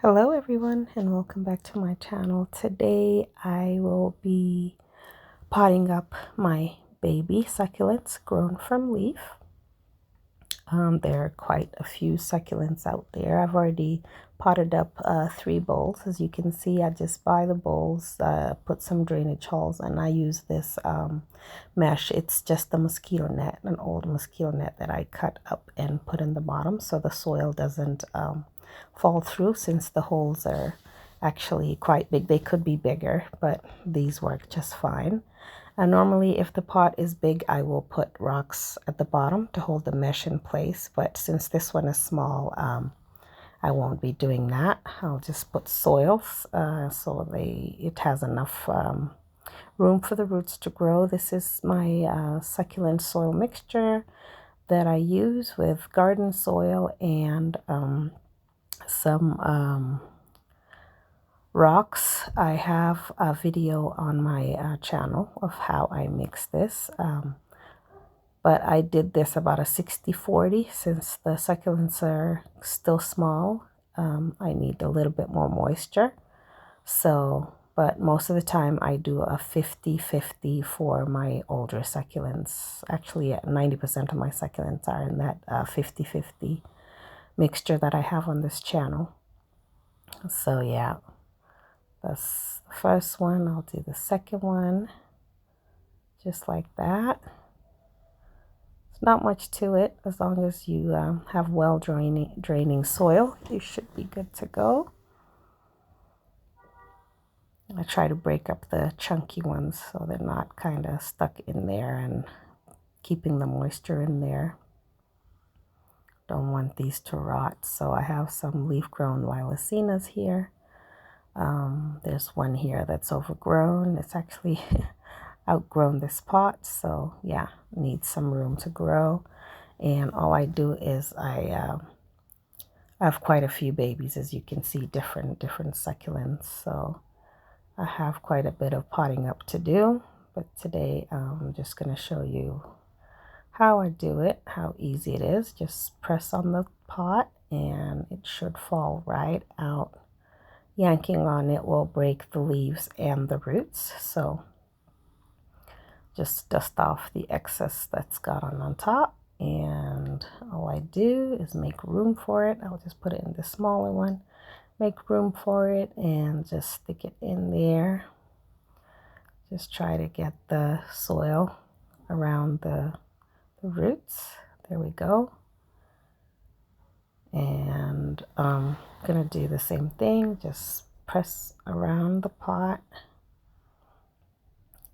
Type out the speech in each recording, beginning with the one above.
Hello everyone and welcome back to my channel. Today I will be potting up my baby succulents grown from leaf. There are quite a few succulents out there. I've already potted up 3 bowls. As you can see, I just buy the bowls, put some drainage holes, and I use this mesh. It's just the mosquito net, an old mosquito net that I cut up and put in the bottom so the soil doesn't fall through, since the holes are actually quite big. They could be bigger, but these work just fine. And normally if the pot is big, I will put rocks at the bottom to hold the mesh in place. But since this one is small, I won't be doing that. I'll just put soils so it has enough room for the roots to grow. This is my succulent soil mixture that I use with garden soil and some rocks. I have a video on my channel of how I mix this, but I did this about a 60-40 since the succulents are still small. I need a little bit more moisture, but most of the time I do a 50-50 for my older succulents. Actually, 90% of my succulents are in that 50-50 mixture that I have on this channel. So yeah, that's the first one. I'll do the second one just like that. It's not much to it. As long as you have well draining soil, you should be good to go. I try to break up the chunky ones so they're not kind of stuck in there and keeping the moisture in there. Don't want these to rot. So I have some leaf-grown lilicanas here. There's one here that's overgrown. It's actually outgrown this pot, so yeah, needs some room to grow. And all I do is I have quite a few babies, as you can see, different succulents, so I have quite a bit of potting up to do. But today I'm just going to show you how I do it, how easy it is. Just press on the pot and it should fall right out. Yanking on it will break the leaves and the roots, so just dust off the excess that's got on top. And all I do is make room for it. I'll just put it in the smaller one, make room for it, and just stick it in there. Just try to get the soil around the roots. There we go. And I'm gonna do the same thing, just press around the pot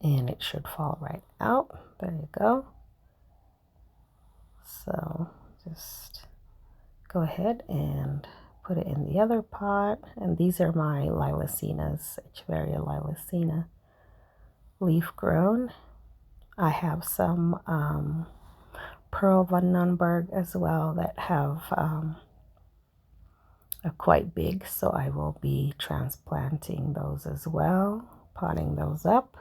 and it should fall right out. There you go. So just go ahead and put it in the other pot. And these are my lilicanas, Echeveria lilacina, leaf grown. I have some perl von Numberg as well that have are quite big, so I will be transplanting those as well, potting those up.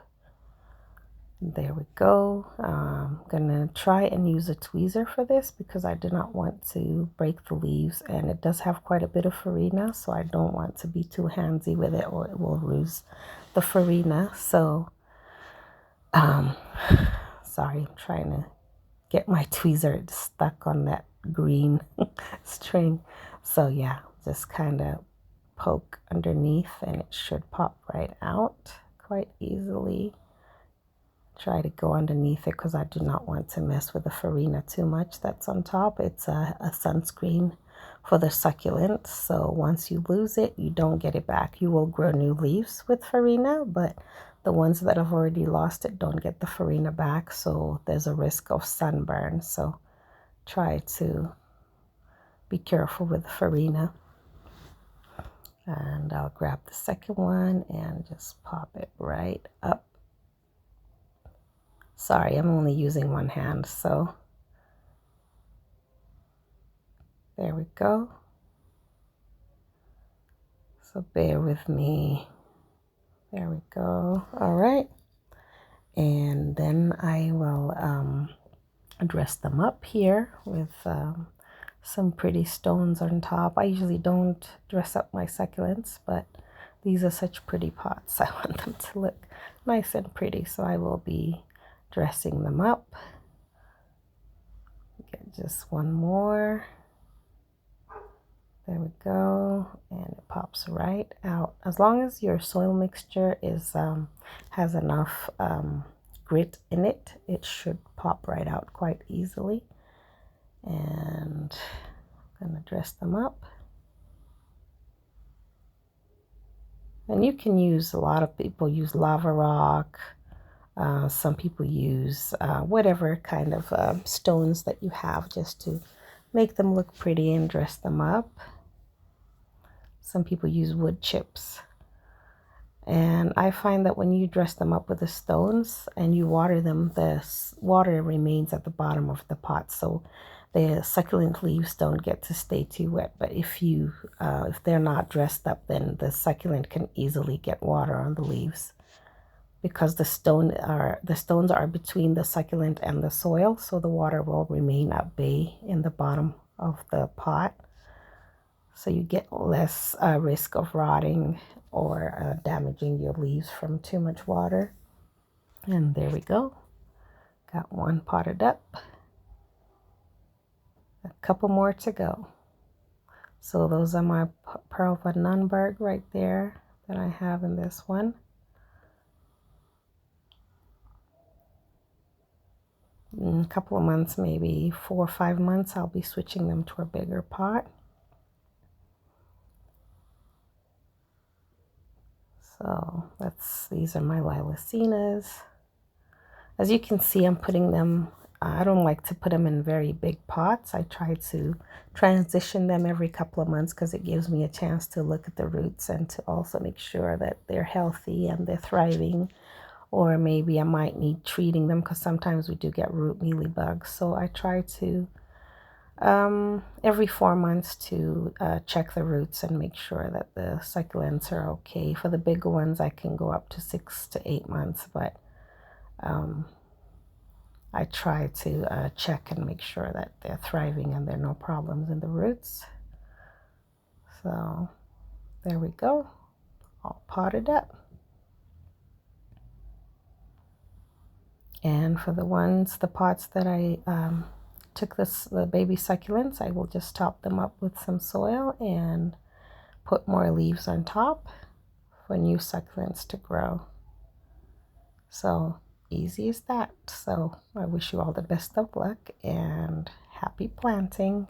There we go. I'm gonna try and use a tweezer for this because I do not want to break the leaves, and it does have quite a bit of farina, so I don't want to be too handsy with it or it will lose the farina. So sorry, I'm trying to get my tweezer stuck on that green string. So yeah, just kind of poke underneath and it should pop right out quite easily. Try to go underneath it because I do not want to mess with the farina too much that's on top. It's a sunscreen for the succulent, so once you lose it, you don't get it back. You will grow new leaves with farina, but the ones that have already lost it don't get the farina back, so there's a risk of sunburn. So try to be careful with the farina. And I'll grab the second one and just pop it right up. Sorry, I'm only using one hand, so there we go. So bear with me. There we go. All right. And then I will dress them up here with some pretty stones on top. I usually don't dress up my succulents, but these are such pretty pots. I want them to look nice and pretty, so I will be dressing them up. Get just one more. There we go, and it pops right out. As long as your soil mixture is has enough grit in it, it should pop right out quite easily. And I'm gonna dress them up. And you can use, a lot of people use lava rock. Some people use whatever kind of stones that you have just to make them look pretty and dress them up. Some people use wood chips. And I find that when you dress them up with the stones and you water them, the water remains at the bottom of the pot, so the succulent leaves don't get to stay too wet. But if they're not dressed up, then the succulent can easily get water on the leaves, because the stones are between the succulent and the soil, so the water will remain at bay in the bottom of the pot. So you get less risk of rotting or damaging your leaves from too much water. And there we go. Got one potted up. A couple more to go. So those are my Pearl von Numberg right there that I have in this one. In a couple of months, maybe 4 or 5 months, I'll be switching them to a bigger pot. So these are my lilicanas. As you can see, I'm putting them, I don't like to put them in very big pots. I try to transition them every couple of months because it gives me a chance to look at the roots and to also make sure that they're healthy and they're thriving. Or maybe I might need treating them, because sometimes we do get root mealybugs. So I try to every 4 months to check the roots and make sure that the succulents are okay. For the bigger ones, I can go up to 6 to 8 months, but I try to check and make sure that they're thriving and there are no problems in the roots. So there we go, all potted up. And for the pots that I took the baby succulents, I will just top them up with some soil and put more leaves on top for new succulents to grow. So easy as that. So I wish you all the best of luck and happy planting.